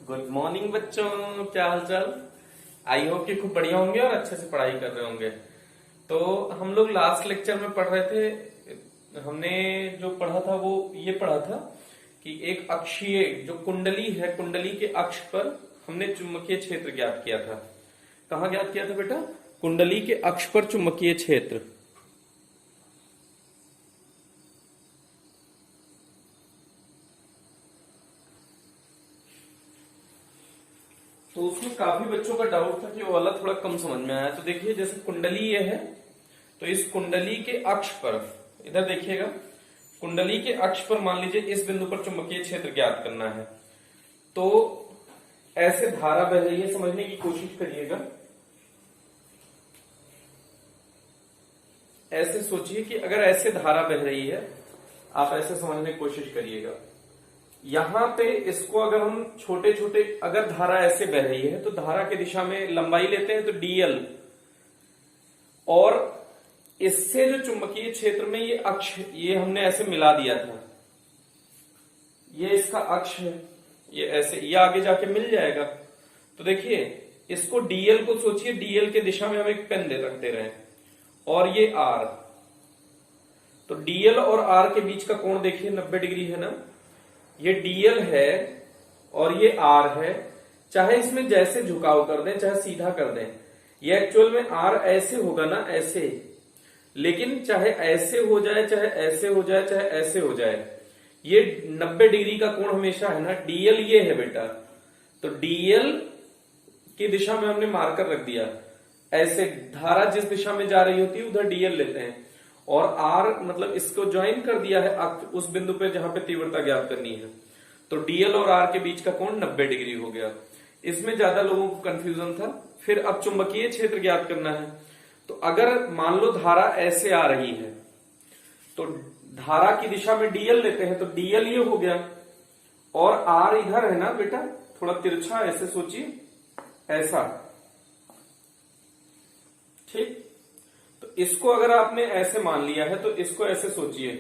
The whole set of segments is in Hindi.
गुड मॉर्निंग बच्चों, क्या हाल चाल। आई होप कि खूब बढ़िया होंगे और अच्छे से पढ़ाई कर रहे होंगे। तो हम लोग लास्ट लेक्चर में पढ़ रहे थे, हमने जो पढ़ा था वो ये पढ़ा था कि एक अक्षीय जो कुंडली है, कुंडली के अक्ष पर हमने चुंबकीय क्षेत्र ज्ञात किया था। कहाँ ज्ञात किया था बेटा? कुंडली के अक्ष पर चुंबकीय क्षेत्र। तो उसमें काफी बच्चों का डाउट था कि वो वाला थोड़ा कम समझ में आया। तो देखिए, जैसे कुंडली ये है, तो इस कुंडली के अक्ष पर, इधर देखिएगा, कुंडली के अक्ष पर मान लीजिए इस बिंदु पर चुंबकीय क्षेत्र ज्ञात करना है। तो ऐसे धारा बह रही है, समझने की कोशिश करिएगा। ऐसे सोचिए कि अगर ऐसे धारा बह रही है, आप ऐसे समझने की कोशिश करिएगा। यहां पे इसको अगर हम छोटे छोटे, अगर धारा ऐसे बह रही है तो धारा की दिशा में लंबाई लेते हैं तो dl, और इससे जो चुंबकीय क्षेत्र में ये अक्ष, ये हमने ऐसे मिला दिया था, ये इसका अक्ष है, ये ऐसे, ये आगे जाके मिल जाएगा। तो देखिए, इसको dl को सोचिए, dl के दिशा में हम एक पेन रख दे रहे हैं, और ये r, तो dl और r के बीच का कोण देखिए 90 डिग्री है ना। ये dl है और ये r है। चाहे इसमें जैसे झुकाव कर दें, चाहे सीधा कर दें, ये एक्चुअल में r ऐसे होगा ना, ऐसे, लेकिन चाहे ऐसे हो जाए, चाहे ऐसे हो जाए, चाहे ऐसे हो जाए, ये 90 डिग्री का कोण हमेशा है ना। dl ये है बेटा, तो dl की दिशा में हमने मार्कर रख दिया। ऐसे धारा जिस दिशा में जा रही होती है उधर dl लेते हैं, और r मतलब इसको ज्वाइन कर दिया है उस बिंदु पे जहां पे तीव्रता ज्ञात करनी है। तो dl और r के बीच का कोण 90 डिग्री हो गया। इसमें ज्यादा लोगों को कंफ्यूजन था। फिर अब चुंबकीय क्षेत्र ज्ञात करना है। तो अगर मान लो धारा ऐसे आ रही है, तो धारा की दिशा में dl लेते हैं, तो dl ये हो गया, और r इधर है ना बेटा, थोड़ा तिरछा, ऐसे सोचिए, ऐसा, ठीक। तो इसको अगर आपने ऐसे मान लिया है, तो इसको ऐसे सोचिए,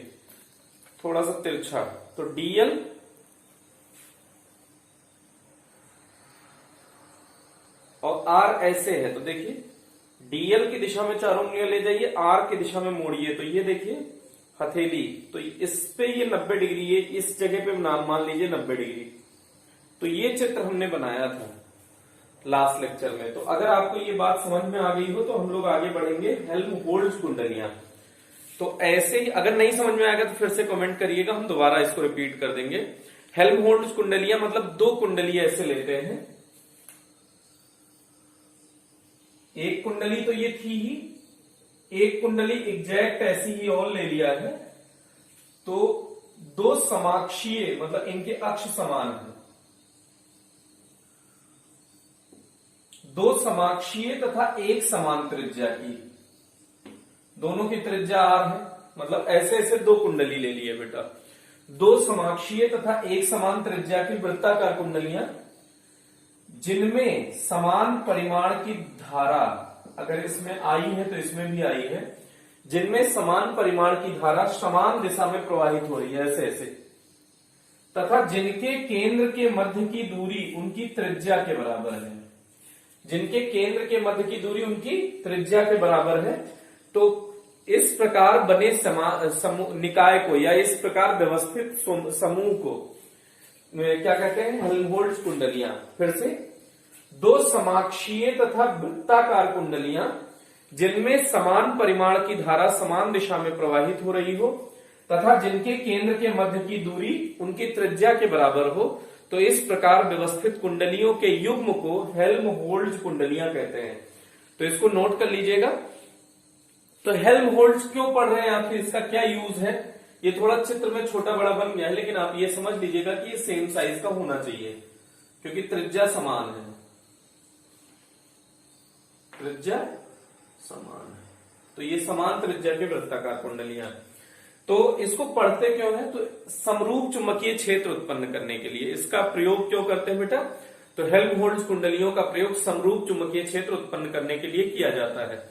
थोड़ा सा तिरछा, तो dl और r ऐसे है। तो देखिए, dl की दिशा में चारों उंगलियां ले जाइए, r की दिशा में मोड़िए, तो ये देखिए हथेली, तो इस पे ये 90 डिग्री, ये इस जगह पे नाम मान लीजिए 90 डिग्री। तो ये चित्र हमने बनाया था लास्ट लेक्चर में। तो अगर आपको ये बात समझ में आ गई हो तो हम लोग आगे बढ़ेंगे। हेल्महोल्ट्ज कुंडलियां, तो ऐसे ही अगर नहीं समझ में आएगा तो फिर से कमेंट करिएगा, हम दोबारा इसको रिपीट कर देंगे। हेल्महोल्ट्ज कुंडलियां मतलब दो कुंडली ऐसे लेते हैं। एक कुंडली तो ये थी ही, एक कुंडली एग्जैक्ट ऐसी ही और ले लिया है। तो दो समाक्षीय मतलब इनके अक्ष समान है, दो समाक्षीय तथा एक समान त्रिज्या की, दोनों की त्रिज्या r है, मतलब ऐसे ऐसे दो कुंडली ले लिए बेटा। दो समाक्षीय तथा एक समान त्रिज्या की वृत्ताकार कुंडलियां, जिनमें समान परिमाण की धारा, अगर इसमें आई है तो इसमें भी आई है, जिनमें समान परिमाण की धारा समान दिशा में प्रवाहित हो रही है, ऐसे ऐसे, तथा जिनके केंद्र के मध्य की दूरी उनकी त्रिज्या के बराबर है, जिनके केंद्र के मध्य की दूरी उनकी त्रिज्या के बराबर है। तो इस प्रकार बने निकाय को, या इस प्रकार व्यवस्थित समूह को क्या कहते हैं? हेल्महोल्ट्ज कुंडलियां। फिर से, दो समाक्षीय तथा वृत्ताकार कुंडलियां, जिनमें समान परिमाण की धारा समान दिशा में प्रवाहित हो रही हो, तथा जिनके केंद्र के मध्य की दूरी उनकी त्रिज्या के बराबर हो, तो इस प्रकार व्यवस्थित कुंडलियों के युग्म को हेल्महोल्ट्ज कुंडलियां कहते हैं। तो इसको नोट कर लीजिएगा। तो हेल्महोल्ट्ज क्यों पढ़ रहे हैं, आखिर इसका क्या यूज है? ये थोड़ा चित्र में छोटा बड़ा बन गया है, लेकिन आप ये समझ लीजिएगा कि ये सेम साइज का होना चाहिए, क्योंकि त्रिज्या समान है, त्रिज्या समान है। तो ये समान त्रिज्या के वृत्ताकार कुंडलियां। तो इसको पढ़ते क्यों है? तो समरूप चुंबकीय क्षेत्र उत्पन्न करने के लिए इसका प्रयोग क्यों करते हैं बेटा? तो हेल्महोल्ट्ज कुंडलियों का प्रयोग समरूप चुंबकीय क्षेत्र उत्पन्न करने के लिए किया जाता है।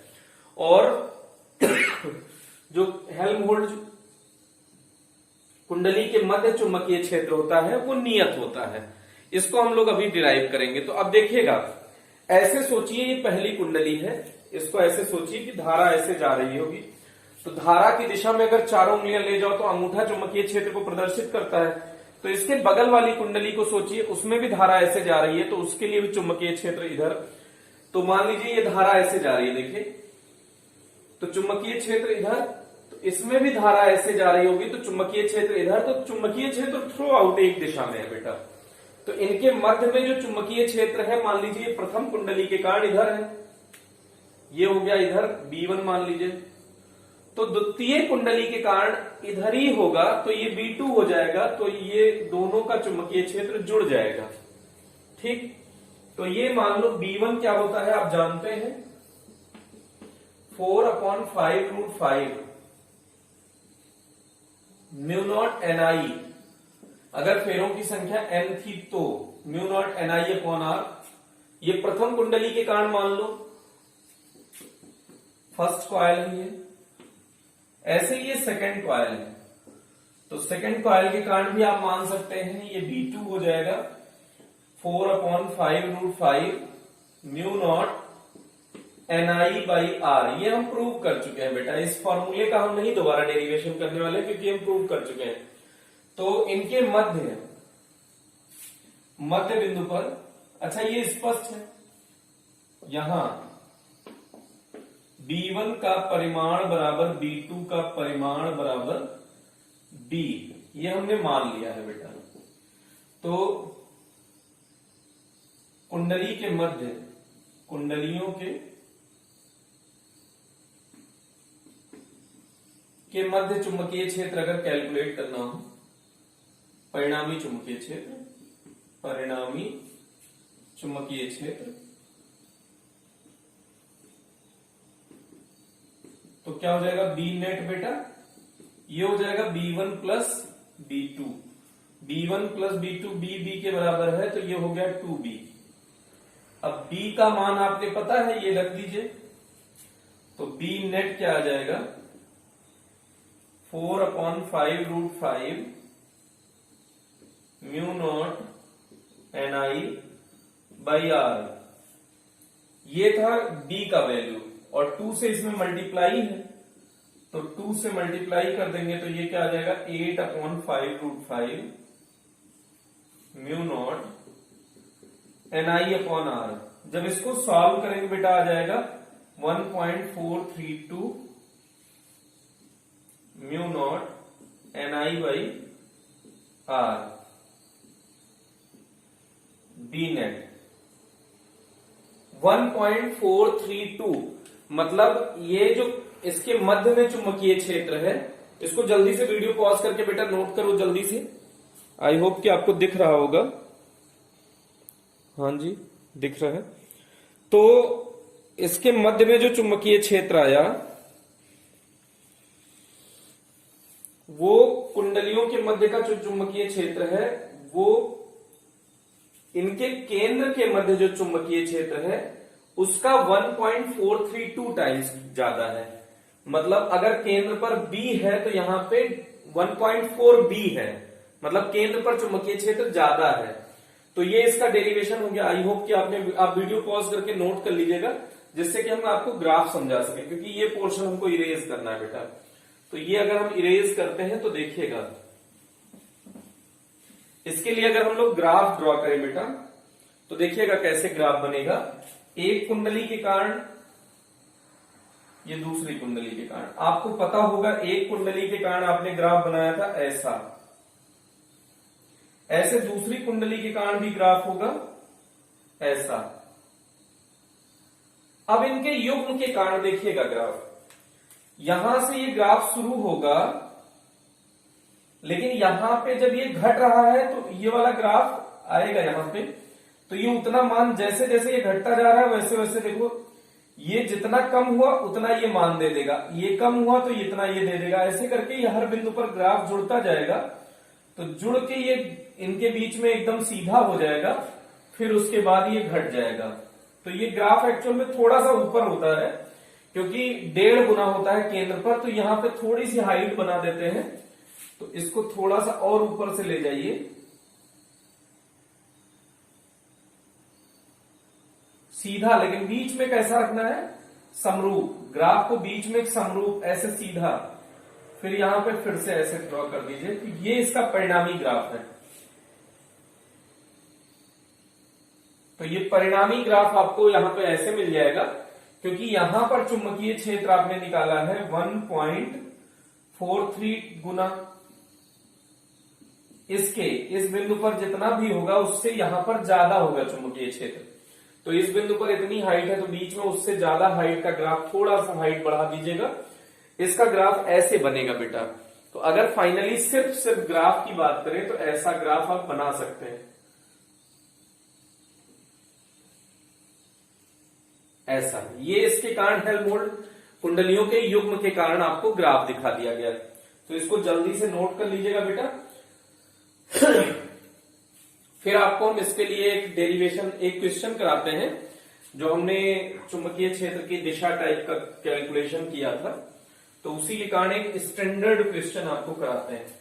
और जो हेल्महोल्ट्ज कुंडली के मध्य चुंबकीय क्षेत्र होता है वो नियत होता है, इसको हम लोग अभी डिराइव करेंगे। तो अब देखिएगा, ऐसे सोचिए ये पहली कुंडली है, इसको ऐसे सोचिए कि धारा ऐसे जा रही होगी, तो धारा की दिशा में अगर चारों उंगलियां ले जाओ तो अंगूठा चुंबकीय क्षेत्र को प्रदर्शित करता है। तो इसके बगल वाली कुंडली को सोचिए, उसमें भी धारा ऐसे जा रही है, तो उसके लिए भी चुंबकीय क्षेत्र इधर। तो मान लीजिए ये धारा ऐसे जा रही है, देखिए, तो चुंबकीय क्षेत्र इधर, तो इसमें भी धारा ऐसे जा रही होगी, तो चुंबकीय क्षेत्र इधर। तो चुंबकीय क्षेत्र थ्रू आउट एक दिशा में है बेटा। तो इनके मध्य में जो चुंबकीय क्षेत्र है, मान लीजिए प्रथम कुंडली के कारण इधर है, ये हो गया इधर B1 मान लीजिए, तो द्वितीय कुंडली के कारण इधर ही होगा, तो ये B2 हो जाएगा। तो ये दोनों का चुंबकीय क्षेत्र जुड़ जाएगा, ठीक। तो ये मान लो B1 क्या होता है आप जानते हैं, 4/5√5 μ0 Ni। अगर फेरों की संख्या n थी तो μ0 Ni/r। ये प्रथम कुंडली के कारण मान लो, फर्स्ट कॉइल है ये, ऐसे ये सेकंड कॉइल है, तो सेकंड कॉइल के कारण भी आप मान सकते हैं ये B2 हो जाएगा 4/5√5 μ0 Ni/r। ये हम प्रूव कर चुके हैं बेटा, इस फॉर्मूले का हम नहीं दोबारा डेरिवेशन करने वाले क्योंकि हम प्रूव कर चुके हैं। तो इनके मध्य बिंदु पर, अच्छा ये स्पष्ट है, यहां B1 का परिमाण बराबर B2 का परिमाण बराबर B, ये हमने मान लिया है बेटा। तो कुंडली के मध्य, कुंडलियों के मध्य चुंबकीय क्षेत्र अगर कैलकुलेट करना हो, परिणामी चुंबकीय क्षेत्र, परिणामी चुंबकीय क्षेत्र, तो क्या हो जाएगा B नेट बेटा, ये हो जाएगा B1 plus B2, B1 plus B2 B के बराबर है, तो ये हो गया 2B। अब B का मान आपने पता है, ये रख दीजिए, तो B नेट क्या आ जाएगा 4/5√5 μ0 Ni/r। ये था B का वैल्यू, और 2 से इसमें मल्टीप्लाई है, तो 2 से मल्टीप्लाई कर देंगे तो ये क्या आ जाएगा 8/5√5 μ0 Ni/r। जब इसको सॉल्व करेंगे बेटा आ जाएगा 1.432 μ0 Ni/r B नेट 1.432। मतलब ये जो इसके मध्य में चुंबकीय क्षेत्र है, इसको जल्दी से वीडियो पॉज करके बेटा नोट करो जल्दी से, आई होप कि आपको दिख रहा होगा। हाँ जी दिख रहा है। तो इसके मध्य में जो चुंबकीय क्षेत्र आया वो कुंडलियों के मध्य का जो चुंबकीय क्षेत्र है वो इनके केंद्र के मध्य जो चुंबकीय क्षेत्र है उसका 1.432 टाइम्स ज्यादा है। मतलब अगर केंद्र पर B है तो यहां पे 1.4 B है, मतलब केंद्र पर चुंबकीय क्षेत्र ज्यादा है। तो ये इसका डेरिवेशन हो गया। आई होप कि आप वीडियो पॉज करके नोट कर लीजिएगा, जिससे कि हम आपको ग्राफ समझा सके, क्योंकि ये पोर्शन हमको इरेज करना है बेटा। तो ये अगर हम इरेज करते हैं तो देखिएगा, इसके लिए अगर हम लोग ग्राफ ड्रॉ करें बेटा तो देखिएगा कैसे ग्राफ बनेगा। एक कुंडली के कारण, ये दूसरी कुंडली के कारण, आपको पता होगा एक कुंडली के कारण आपने ग्राफ बनाया था ऐसा, ऐसे दूसरी कुंडली के कारण भी ग्राफ होगा ऐसा। अब इनके युग्म के कारण देखिएगा ग्राफ, यहां से ये ग्राफ शुरू होगा, लेकिन यहां पे जब ये घट रहा है तो ये वाला ग्राफ आएगा यहां पे, तो ये उतना मान जैसे जैसे ये घटता जा रहा है वैसे वैसे देखो ये जितना कम हुआ उतना ये मान दे देगा, ये कम हुआ तो इतना ये दे देगा, ऐसे करके ये हर बिंदु पर ग्राफ जुड़ता जाएगा। तो जुड़ के ये इनके बीच में एकदम सीधा हो जाएगा, फिर उसके बाद ये घट जाएगा। तो ये ग्राफ एक्चुअल में थोड़ा सा ऊपर होता है क्योंकि 1.5 गुना होता है केंद्र पर, तो यहां पे थोड़ी सी हाइट बना देते हैं। तो इसको थोड़ा सा और ऊपर से ले जाइए, सीधा, लेकिन बीच में कैसा रखना है, समरूप। ग्राफ को बीच में एक समरूप ऐसे सीधा, फिर यहां पे फिर से ऐसे ड्रॉ कर दीजिए। तो ये इसका परिणामी ग्राफ है। तो ये परिणामी ग्राफ आपको यहां पे ऐसे मिल जाएगा, क्योंकि यहां पर चुंबकीय क्षेत्र आपने निकाला है 1.43 गुना इसके, इस बिंदु पर जितना भी होगा उससे यहां पर ज्यादा होगा चुंबकीय क्षेत्र। तो इस बिंदु पर इतनी हाइट है, तो बीच में उससे ज्यादा हाइट का ग्राफ, थोड़ा सा हाइट बढ़ा दीजिएगा, इसका ग्राफ ऐसे बनेगा बेटा। तो अगर फाइनली सिर्फ ग्राफ की बात करें तो ऐसा ग्राफ आप बना सकते हैं, ऐसा। ये इसके कारण हेल्महोल्ट्ज कुंडलियों के युग्म के कारण आपको ग्राफ दिखा दिया गया है। तो इसको जल्दी से नोट कर लीजिएगा बेटा। फिर आपको हम इसके लिए एक डेरिवेशन, एक क्वेश्चन कराते हैं, जो हमने चुंबकीय क्षेत्र की दिशा टाइप का कैलकुलेशन किया था, तो उसी के कारण एक स्टैंडर्ड क्वेश्चन आपको कराते हैं।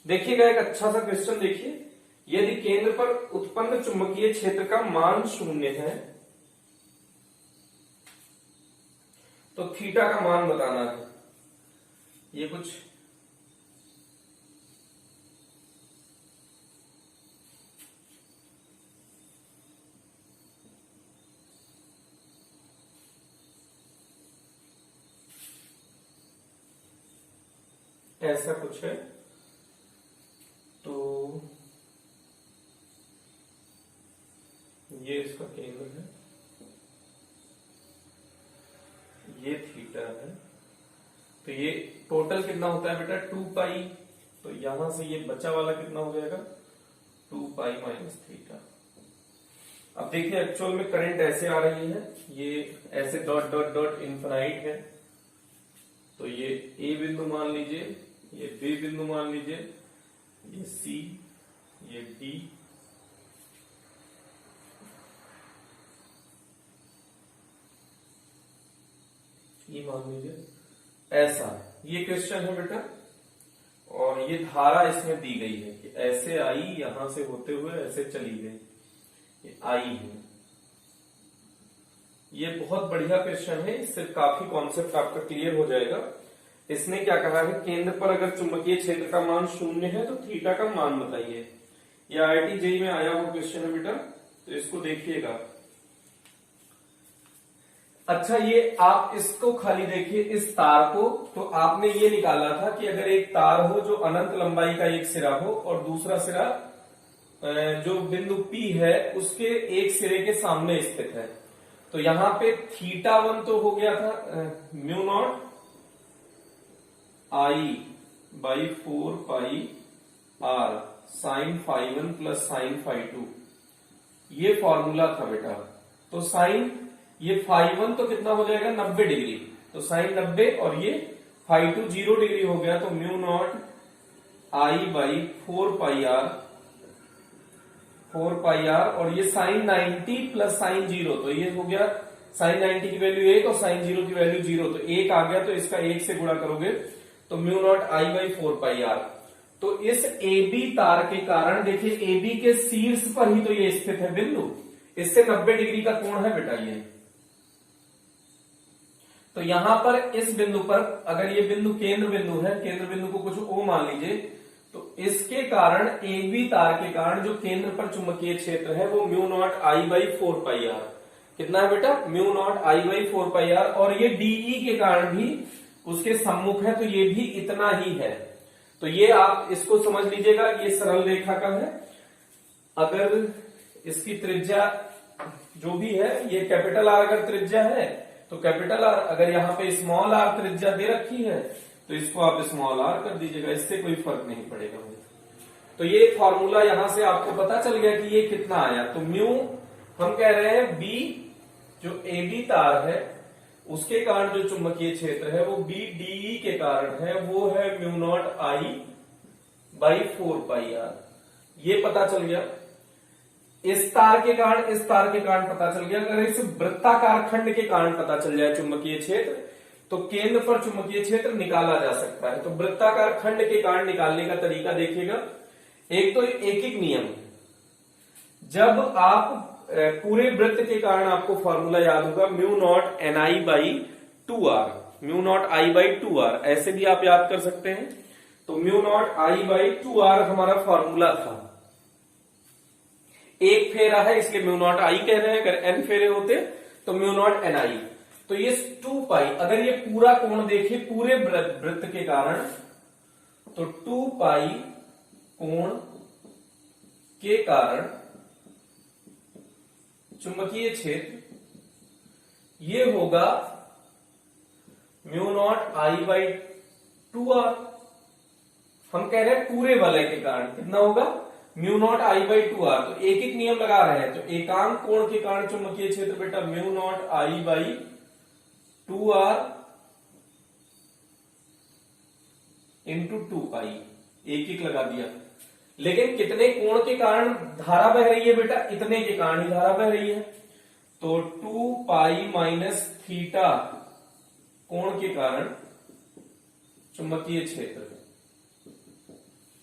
देखिएगा एक अच्छा सा क्वेश्चन देखिए। यदि केंद्र पर उत्पन्न चुंबकीय क्षेत्र का मान 0 है, तो थीटा का मान बताना है। ये कुछ ऐसा कुछ है। तो ये इसका केंद्र है, ये थीटा है। तो ये टोटल कितना होता है बेटा, 2 पाई। तो यहां से ये बचा वाला कितना हो जाएगा, 2 पाई माइनस थीटा। अब देखिए एक्चुअल में करंट ऐसे आ रही है, ये ऐसे डॉट डॉट डॉट इनफिनाइट है। तो ये ए बिंदु मान लीजिए, ये बी बिंदु मान लीजिए, ये सी, ये डी, ये मान लीजिए, ऐसा। ये क्वेश्चन है बेटा। और ये धारा इसमें दी गई है कि ऐसे आई, यहां से होते हुए ऐसे चली गई, ये आई है। ये बहुत बढ़िया क्वेश्चन है, इससे काफी कॉन्सेप्ट आपका क्लियर हो जाएगा। इसने क्या कहा है, केंद्र पर अगर चुंबकीय क्षेत्र का मान 0 है तो थीटा का मान बताइए। ये IIT JEE में आया हुआ क्वेश्चन है बेटा, तो इसको देखिएगा। अच्छा, ये आप इसको खाली देखिए, इस तार को। तो आपने ये निकाला था कि अगर एक तार हो जो अनंत लंबाई का एक सिरा हो और दूसरा सिरा जो बिंदु P है उसके एक सिरे के सामने स्थित है, तो यहां पे θ1 तो हो गया था mu naught I by 4 pi R sine φ1 plus sine φ2, ये फॉर्मूला था बेटा। तो साइन ये φ1 तो कितना हो जाएगा, 90 डिग्री। तो साइन 90 और ये φ2 0 डिग्री हो गया, तो mu naught I by 4 pi r और ये साइन 90 प्लस साइन 0, तो ये हो गया साइन 90 की वैल्यू 1 और साइन 0 की वैल्यू 0, तो 1 आ गया। तो इसका 1 से गुणा करोगे तो mu naught I by 4 pi r. तो इस AB तार के कारण देखिए, AB के शीर्ष पर ही तो ये स्थित है बिंदु, इससे 90 डिग्री का कोण है बेटा ये। तो यहां पर इस बिंदु पर अगर ये बिंदु केंद्र बिंदु है, केंद्र बिंदु को कुछ O मान लीजिए, तो इसके कारण AB तार के कारण जो केंद्र पर चुंबकीय क्षेत्र है वो mu naught I by 4 pi r. कितना है बेटा, mu naught I by 4 pi r. और ये DE के कारण भी उसके सम्मुख है, तो ये भी इतना ही है। तो ये आप इसको समझ लीजिएगा, ये सरल रेखा का है। अगर इसकी त्रिज्या जो भी है, ये कैपिटल आर अगर त्रिज्या है तो कैपिटल आर, अगर यहाँ पे स्मॉल आर त्रिज्या दे रखी है तो इसको आप स्मॉल आर कर दीजिएगा, इससे कोई फर्क नहीं पड़ेगा मुझे। तो ये फॉर्मूला यहां से आपको पता चल गया कि ये कितना आया। तो म्यू हम कह रहे हैं बी, जो AB तार है उसके कारण जो चुंबकीय क्षेत्र है वो BDE के कारण है, वो है mu naught I by 4 pi r. ये पता चल गया। इस तार के कारण, इस तार के कारण पता चल गया। अगर इस वृत्ताकार खंड के कारण पता चल जाए चुंबकीय क्षेत्र, तो केंद्र पर चुंबकीय क्षेत्र निकाला जा सकता है। तो वृत्ताकार खंड के कारण निकालने का तरीका देखिएगा। एक तो एक एक नियम, जब आप पूरे वृत्त के कारण आपको फॉर्मूला याद होगा mu not an I by 2r, mu naught I by 2r, ऐसे भी आप याद कर सकते हैं। तो mu naught I by 2r हमारा फॉर्मूला था। एक फेरा है इसलिए म्यू नॉट आई कह रहे हैं, अगर एन फेरे होते तो म्यू नॉट एन आई। तो ये 2 पाई, अगर ये पूरा कोण देखिए पूरे वृत्त के कारण, तो 2 पाई कोण के कारण चुंबकीय क्षेत्र ये होगा mu naught I by 2r। हम कह रहे हैं पूरे वलय के कारण कितना होगा, mu naught I by 2r। तो एक एक नियम लगा रहे हैं। तो एकांक कोण के कारण चुंबकीय क्षेत्र बेटा mu naught I by 2r into 2 पाई, एक एक लगा दिया। लेकिन कितने कोण के कारण धारा बह रही है बेटा, इतने के कारण ही धारा बह रही है। तो 2 पाई माइनस थीटा कोण के कारण चुंबकीय क्षेत्र,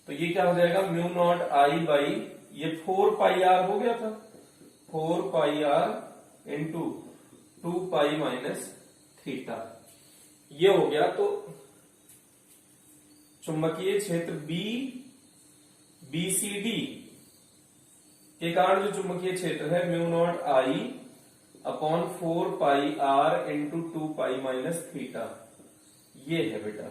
तो ये क्या हो जाएगा म्यू नॉट आई बाई, ये 4 पाई आर हो गया था, 4 pi are into 2 pi minus theta, ये हो गया। तो चुंबकीय क्षेत्र बी बीसीडी के कारण जो चुंबकीय क्षेत्र है mu naught I upon 4 pi are into 2 pi minus theta, ये है बेटा।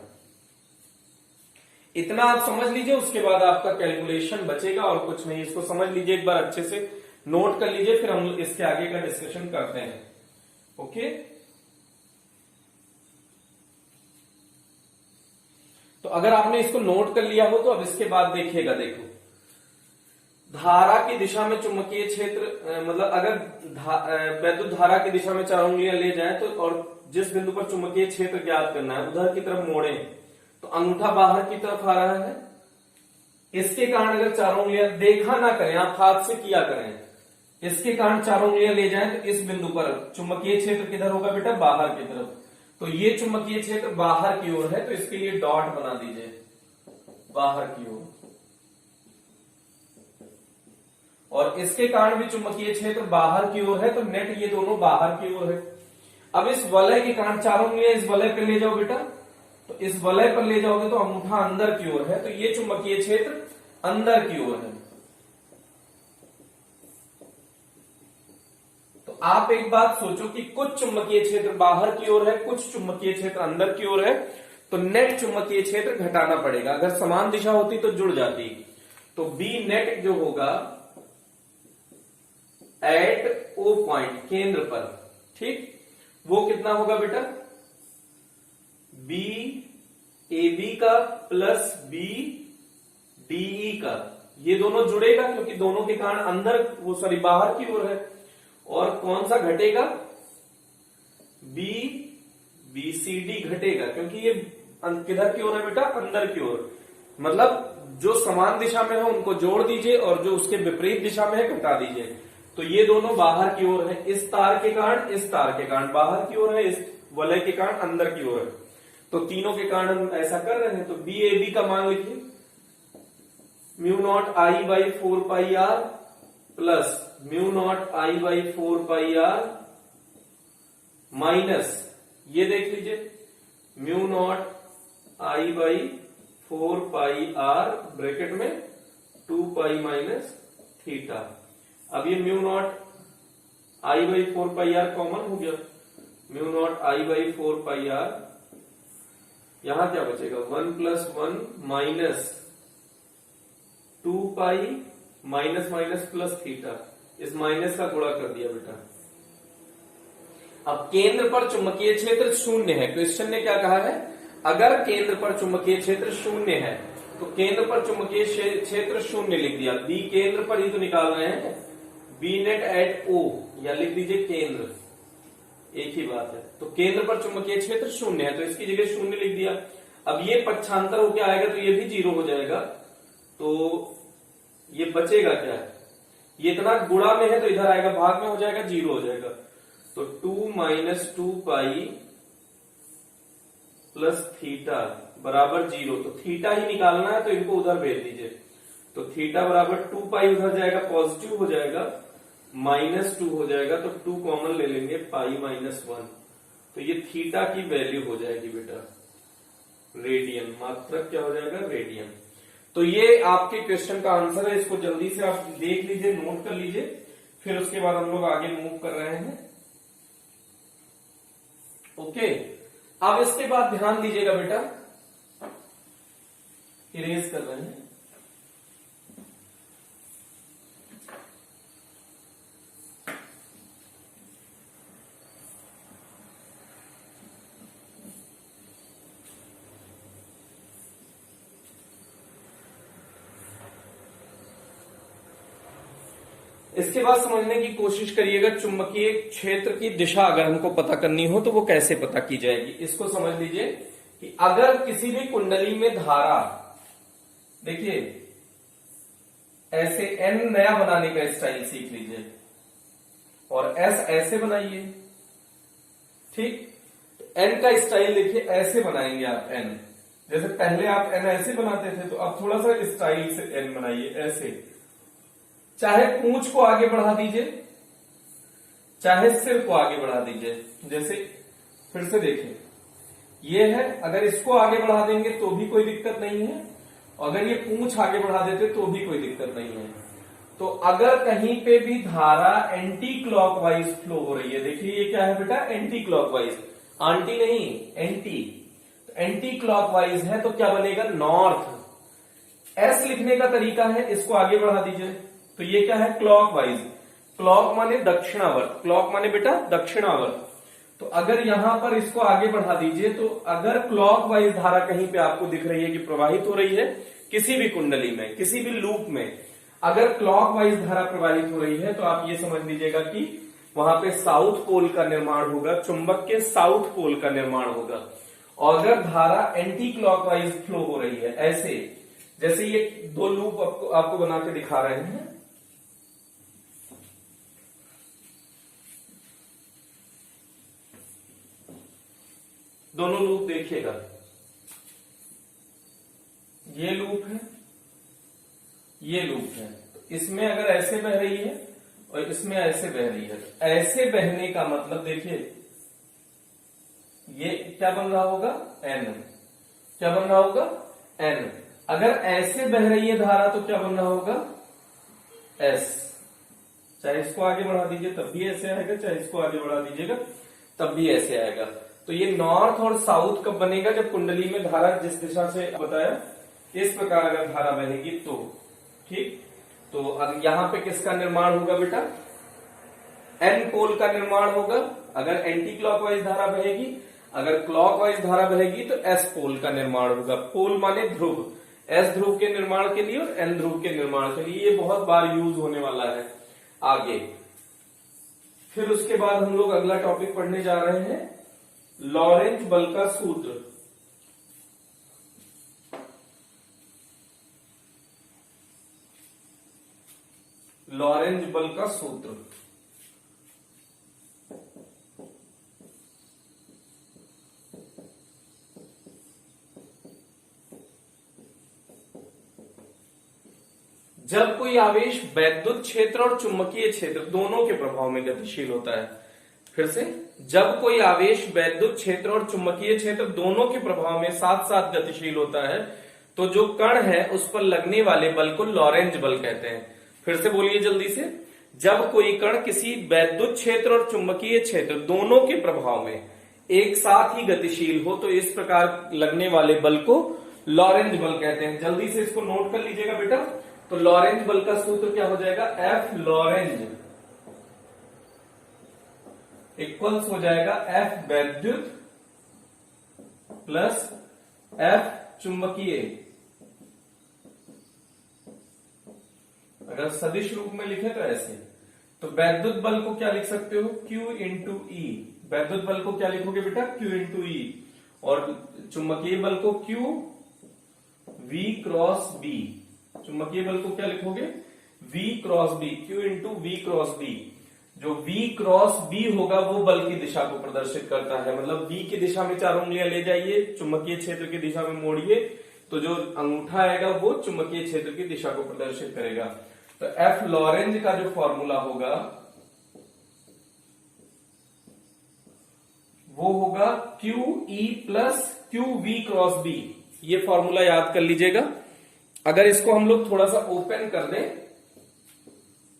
इतना आप समझ लीजिए, उसके बाद आपका कैलकुलेशन बचेगा और कुछ नहीं। इसको समझ लीजिए, एक बार अच्छे से नोट कर लीजिए, फिर हम इसके आगे का डिस्कशन करते हैं। ओके, तो अगर आपने इसको नोट कर लिया हो तो अब इसके बाद देखिएगा, देखो धारा की दिशा में चुंबकीय क्षेत्र, मतलब अगर वैद्युत धारा की दिशा में 4 उंगलियां ले जाएं तो, और जिस बिंदु पर चुंबकीय क्षेत्र ज्ञात करना है उधर की तरफ मोड़ें तो अंगूठा बाहर की तरफ आ रहा है। इसके कारण अगर 4 उंगलियां देखा ना करें, आप हाथ से किया करें, इसके कारण 4 उंगलियां ले जाएं तो इस बिंदु पर चुंबकीय क्षेत्र किधर होगा बेटा, बाहर की तरफ। तो ये चुंबकीय क्षेत्र बाहर की ओर है, तो इसके लिए डॉट बना दीजिए, बाहर की ओर। और इसके कारण भी चुंबकीय क्षेत्र बाहर की ओर है, तो नेट ये दोनों बाहर की ओर है। अब इस वलय के कारण 4 उंगलियां इस वलय पर ले जाओ बेटा, तो इस वलय पर ले जाओगे तो अंगूठा अंदर की ओर है, तो ये चुंबकीय क्षेत्र अंदर की ओर है। तो आप एक बात सोचो कि कुछ चुंबकीय क्षेत्र बाहर की ओर है, कुछ चुंबकीय क्षेत्र अंदर की ओर है, तो नेट चुंबकीय क्षेत्र घटाना पड़ेगा। अगर समान दिशा होती तो जुड़ जाती। तो बी नेट जो होगा एट ओ पॉइंट, केंद्र पर, ठीक, वो कितना होगा बेटा, बी ए बी का प्लस बी डीई का, ये दोनों जुड़ेगा क्योंकि दोनों के कारण अंदर, वो सॉरी बाहर की ओर है। और कौन सा घटेगा, बी बीसीडी घटेगा, क्योंकि ये किधर की ओर है बेटा, अंदर की ओर। मतलब जो समान दिशा में है उनको जोड़ दीजिए और जो उसके विपरीत दिशा में है घटा दीजिए। तो ये दोनों बाहर की ओर है, इस तार के कारण, इस तार के कारण बाहर की ओर है, इस वलय के कारण अंदर की ओर है। तो तीनों के कारण हम ऐसा कर रहे हैं। तो बी ए बी का मान लिखिए, mu naught I by 4 pi r plus mu naught I by 4 pi r minus, ये देख लीजिए, mu naught I by 4 pi r bracket में 2 पाई माइनस थीटा। अब ये mu naught I by 4 pi r common हो गया, mu naught I by 4 pi r, यहां क्या बचेगा, 1 plus 1 minus 2 pi minus minus plus theta, इस माइनस का गुणा कर दिया बेटा। अब केंद्र पर चुंबकीय क्षेत्र शून्य है, क्वेश्चन ने क्या कहा है, अगर केंद्र पर चुंबकीय क्षेत्र शून्य है तो केंद्र पर चुंबकीय क्षेत्र शून्य लिख दिया। बी केंद्र पर ही तो निकाल रहे हैं, बी नेट एट ओ, या लिख दीजिए केंद्र, एक ही बात है। तो केंद्र पर चुंबकीय क्षेत्र शून्य है, तो इसकी जगह शून्य लिख दिया। अब ये पक्षांतर होकर आएगा तो ये भी 0 हो जाएगा, तो ये बचेगा क्या, ये इतना गुणा में है तो इधर आएगा, भाग में हो जाएगा, 0 हो जाएगा। तो 2 माइनस 2 पाई प्लस थीटा बराबर 0। तो थीटा ही निकालना है, तो इनको उधर भेज दीजिए। तो थीटा बराबर 2 पाई उधर जाएगा, पॉजिटिव हो जाएगा, -2 हो जाएगा, तो 2 कॉमन ले लेंगे, पाई -1। तो ये थीटा की वैल्यू हो जाएगी बेटा रेडियन, मात्रक क्या हो जाएगा रेडियन। तो ये आपके क्वेश्चन का आंसर है, इसको जल्दी से आप देख लीजिए, नोट कर लीजिए, फिर उसके बाद हम लोग आगे मूव कर रहे हैं। ओके, अब इसके बाद ध्यान दीजिएगा बेटा, इरेज कर रहे हैं। इसके बाद समझने की कोशिश करिएगा, चुंबकीय क्षेत्र की दिशा अगर हमको पता करनी हो तो वो कैसे पता की जाएगी। इसको समझ लीजिए कि अगर किसी भी कुंडली में धारा, देखिए ऐसे एन नया बनाने का स्टाइल सीख लीजिए और एस ऐसे बनाइए, ठीक। एन का स्टाइल देखिए ऐसे बनाएंगे आप एन, जैसे पहले आप एन ऐसे बनाते थे, तो अब थोड़ा सा स्टाइल से एन बनाइए ऐसे। चाहे पूंछ को आगे बढ़ा दीजिए, चाहे सिर को आगे बढ़ा दीजिए, जैसे फिर से देखिए ये है, अगर इसको आगे बढ़ा देंगे तो भी कोई दिक्कत नहीं है, अगर ये पूंछ आगे बढ़ा देते तो भी कोई दिक्कत नहीं है। तो अगर कहीं पे भी धारा एंटी क्लॉकवाइज फ्लो हो रही है, देखिए ये क्या है बेटा एंटी क्लॉकवाइज, आंटी नहीं एंटी, तो एंटी क्लॉकवाइज है तो क्या बनेगा नॉर्थ। एस लिखने का तरीका है, इसको आगे बढ़ा दीजिए, तो ये क्या है क्लॉकवाइज, क्लॉक माने दक्षिणावर्त, क्लॉक माने बेटा दक्षिणावर्त। तो अगर यहां पर इसको आगे बढ़ा दीजिए, तो अगर क्लॉकवाइज धारा कहीं पे आपको दिख रही है कि प्रवाहित हो रही है किसी भी कुंडली में, किसी भी लूप में, अगर क्लॉकवाइज धारा प्रवाहित हो रही है, तो आप ये समझ लीजिएगा कि वहां पे साउथ पोल का निर्माण होगा, चुंबक के साउथ पोल का निर्माण होगा। और अगर धारा एंटी क्लॉकवाइज फ्लो हो रही है, ऐसे जैसे ये दो लूप आपको बना के दिखा रहे हैं, दोनों लूप देखिएगा, ये लूप है, ये लूप है, तो इसमें अगर ऐसे बह रही है और इसमें ऐसे बह रही है, ऐसे बहने का मतलब देखिए ये क्या बन रहा होगा एन, क्या बन रहा होगा एन। अगर ऐसे बह रही है धारा तो क्या बन रहा होगा एस। चाहे इसको आगे बढ़ा दीजिए तब भी ऐसे आएगा, चाहे इसको आगे बढ़ा दीजिएगा तब भी ऐसे आएगा। तो ये नॉर्थ और साउथ कब बनेगा, जब कुंडली में धारा जिस दिशा से बताया इस प्रकार अगर धारा बहेगी तो, ठीक। तो अब यहां पे किसका निर्माण होगा बेटा एन पोल का निर्माण होगा, अगर एंटी क्लॉकवाइज धारा बहेगी, अगर क्लॉकवाइज धारा बहेगी तो एस पोल का निर्माण होगा। पोल माने ध्रुव, एस ध्रुव के निर्माण के लिए और एन ध्रुव के निर्माण के लिए, ये बहुत बार यूज होने वाला है आगे। फिर उसके बाद हम लोग अगला टॉपिक पढ़ने जा रहे हैं, लॉरेंज बल का सूत्र। लॉरेंज बल का सूत्र, जब कोई आवेश वैद्युत क्षेत्र और चुंबकीय क्षेत्र दोनों के प्रभाव में गतिशील होता है, फिर से, जब कोई आवेश वैद्युत क्षेत्र और चुंबकीय क्षेत्र दोनों के प्रभाव में साथ साथ गतिशील होता है, तो जो कण है उस पर लगने वाले बल को लॉरेंज बल कहते हैं। फिर से बोलिए जल्दी से, जब कोई कण किसी वैद्युत क्षेत्र और चुंबकीय क्षेत्र दोनों के प्रभाव में एक साथ ही गतिशील हो, तो इस प्रकार लगने वाले बल को लॉरेंज बल कहते हैं। जल्दी से इसको नोट कर लीजिएगा बेटा। तो लॉरेंज बल का सूत्र क्या हो जाएगा, एफ लॉरेंज इक्वल्स हो जाएगा एफ वैद्युत प्लस एफ चुंबकीय। अगर सदिश रूप में लिखे तो ऐसे, तो वैद्युत बल को क्या लिख सकते हो, Q इंटू ई। वैद्युत बल को क्या लिखोगे बेटा, Q इंटू ई, और चुंबकीय बल को Q V क्रॉस B। चुंबकीय बल को क्या लिखोगे, V cross B, Q into V cross B, जो V क्रॉस B होगा वो बल की दिशा को प्रदर्शित करता है। मतलब B की दिशा में 4 उंगलियां ले जाइए, चुंबकीय क्षेत्र की दिशा में मोड़िए, तो जो अंगूठा आएगा वो चुंबकीय क्षेत्र की दिशा को प्रदर्शित करेगा। तो F लॉरेंज का जो फॉर्मूला होगा वो होगा QE plus QV cross B। ये फॉर्मूला याद कर लीजिएगा। अगर इसको हम लोग थोड़ा सा ओपन कर दें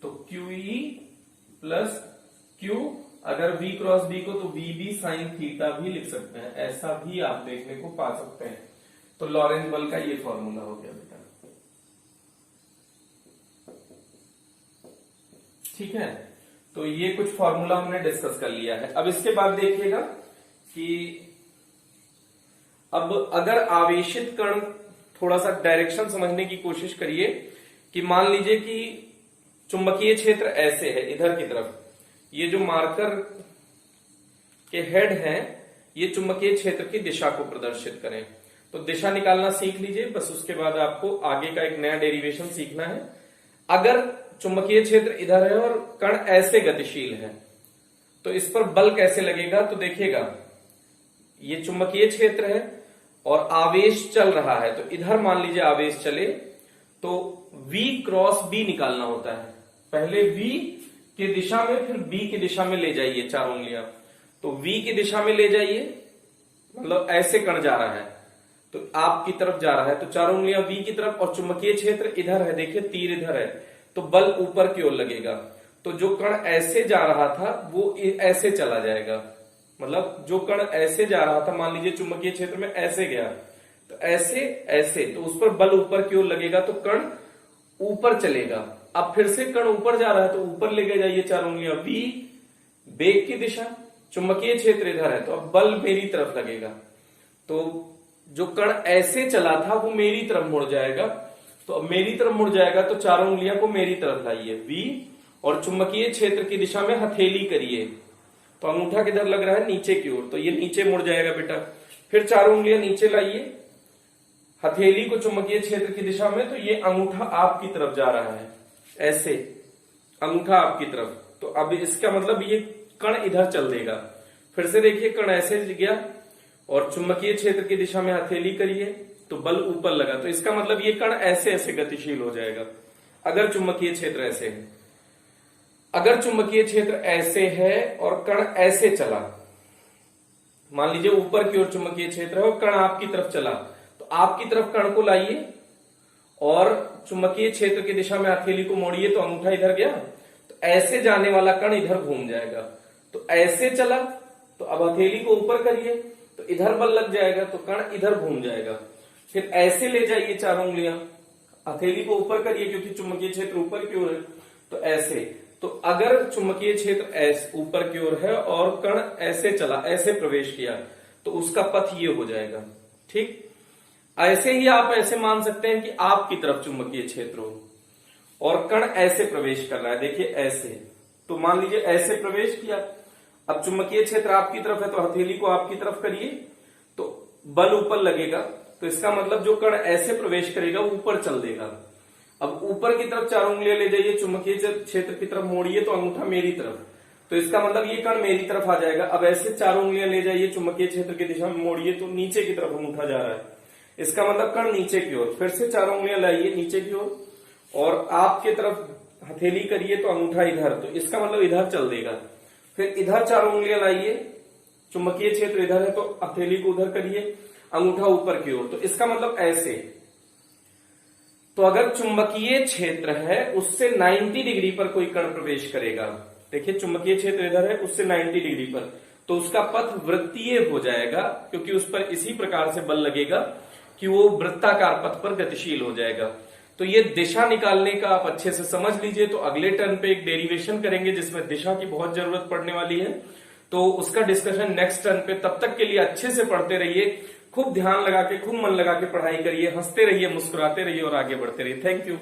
तो QE प्लस Q, अगर V क्रॉस B को तो VB साइन थीटा भी लिख सकते हैं, ऐसा भी आप देखने को पा सकते हैं। तो लॉरेंज बल का ये फॉर्मूला हो गया बेटा, ठीक है। तो ये कुछ फॉर्मूला हमने डिस्कस कर लिया है। अब इसके बाद देखिएगा कि अब अगर आवेशित कण, थोड़ा सा डायरेक्शन समझने की कोशिश करिए कि मान लीजिए कि चुंबकीय क्षेत्र ऐसे है इधर की तरफ, ये जो मार्कर के हेड हैं ये चुंबकीय क्षेत्र की दिशा को प्रदर्शित करें। तो दिशा निकालना सीख लीजिए, बस उसके बाद आपको आगे का एक नया डेरिवेशन सीखना है। अगर चुंबकीय क्षेत्र इधर है और कण ऐसे गतिशील है तो इस पर बल कैसे लगेगा, तो देखिएगा ये चुंबकीय क्षेत्र है और आवेश चल रहा है, तो इधर मान लीजिए आवेश चले तो V क्रॉस B निकालना होता है। पहले V की दिशा में फिर B की दिशा में ले जाइए 4 उंगलियां, तो V की दिशा में ले जाइए, मतलब ऐसे कण जा रहा है तो आपकी तरफ जा रहा है, तो 4 उंगलियां V की तरफ और चुंबकीय क्षेत्र इधर है, देखिए तीर इधर है, तो बल ऊपर की ओर लगेगा। तो जो कण ऐसे जा रहा था वो ऐसे चला जाएगा, मतलब जो कण ऐसे जा रहा था, मान लीजिए चुंबकीय क्षेत्र में ऐसे गया, तो ऐसे ऐसे, तो उस पर बल ऊपर की ओर लगेगा तो कण ऊपर चलेगा। अब फिर से कण ऊपर जा रहा है तो ऊपर लेके जाइए 4 उंगलियां, V बेग की दिशा, चुंबकीय क्षेत्र इधर है तो अब बल मेरी तरफ लगेगा, तो जो कण ऐसे चला था वो मेरी तरफ मुड़ जाएगा। तो अब मेरी तरफ मुड़ जाएगा तो 4 उंगलियां को मेरी तरफ लाइए V, और चुंबकीय क्षेत्र की दिशा में हथेली करिए, तो अंगूठा किधर लग रहा है, नीचे की ओर, तो ये नीचे मुड़ जाएगा बेटा। फिर 4 उंगलियां नीचे लाइए, हथेली को चुंबकीय क्षेत्र की दिशा में, तो ये अंगूठा आपकी तरफ जा रहा है, ऐसे अंगूठा आपकी तरफ, तो अब इसका मतलब ये कण इधर चल देगा। फिर से देखिए कण ऐसे गया और चुंबकीय क्षेत्र की दिशा में हथेली करिए तो बल ऊपर लगा, तो इसका मतलब ये कण ऐसे ऐसे गतिशील हो जाएगा अगर चुंबकीय क्षेत्र ऐसे है। अगर चुंबकीय क्षेत्र ऐसे है और कण ऐसे चला, मान लीजिए ऊपर की ओर चुंबकीय क्षेत्र है और कण आपकी तरफ चला, तो आपकी तरफ कण को लाइए और चुंबकीय क्षेत्र की दिशा में हथेली को मोड़िए, तो अंगूठा इधर गया, तो ऐसे जाने वाला कण इधर घूम जाएगा। तो ऐसे चला तो अब हथेली को ऊपर करिए तो इधर बल लग जाएगा, तो कण इधर घूम जाएगा। फिर ऐसे ले जाइए 4 उंगलियां, हथेली को ऊपर करिए क्योंकि चुंबकीय क्षेत्र ऊपर की ओर है, तो ऐसे, तो अगर चुंबकीय क्षेत्र ऐसे ऊपर की ओर है और कण ऐसे चला, ऐसे प्रवेश किया, तो उसका पथ ये हो जाएगा, ठीक। ऐसे ही आप ऐसे मान सकते हैं कि आपकी तरफ चुंबकीय क्षेत्र हो और कण ऐसे प्रवेश कर रहा है, देखिए ऐसे, तो मान लीजिए ऐसे प्रवेश किया, अब चुंबकीय क्षेत्र आपकी तरफ है तो हथेली को आपकी तरफ करिए तो बल ऊपर लगेगा, तो इसका मतलब जो कण ऐसे प्रवेश करेगा वो ऊपर चल देगा। अब ऊपर की तरफ 4 उंगलियां ले जाइए, चुंबकीय क्षेत्र की तरफ मोड़िए तो अंगूठा मेरी तरफ, तो इसका मतलब ये कण मेरी तरफ आ जाएगा। अब ऐसे 4 उंगलियां ले जाइए, चुंबकीय क्षेत्र की दिशा में मोड़िए तो नीचे की तरफ अंगूठा जा रहा है, इसका मतलब कण नीचे की ओर। फिर से 4 उंगलियां लाइए नीचे की ओर और आपके तरफ हथेली करिए तो अंगूठा इधर, तो इसका मतलब इधर चल देगा। फिर इधर 4 उंगलियां लाइए, चुंबकीय क्षेत्र इधर है तो हथेली को उधर करिए, अंगूठा ऊपर की ओर, तो इसका मतलब ऐसे। तो अगर चुंबकीय क्षेत्र है उससे 90 डिग्री पर कोई कण प्रवेश करेगा, देखिए चुंबकीय क्षेत्र इधर है उससे 90 डिग्री पर, तो उसका पथ वृत्तीय हो जाएगा क्योंकि उस पर इसी प्रकार से बल लगेगा कि वो वृत्ताकार पथ पर गतिशील हो जाएगा। तो ये दिशा निकालने का आप अच्छे से समझ लीजिए। तो अगले टर्न पे एक डेरिवेशन करेंगे जिसमें दिशा की बहुत जरूरत पड़ने वाली है, तो उसका डिस्कशन नेक्स्ट टर्न पे। तब तक के लिए अच्छे से पढ़ते रहिए, खूब ध्यान लगा के, खूब मन लगा के पढ़ाई करिए, हंसते रहिए, मुस्कुराते रहिए और आगे बढ़ते रहिए। Thank you.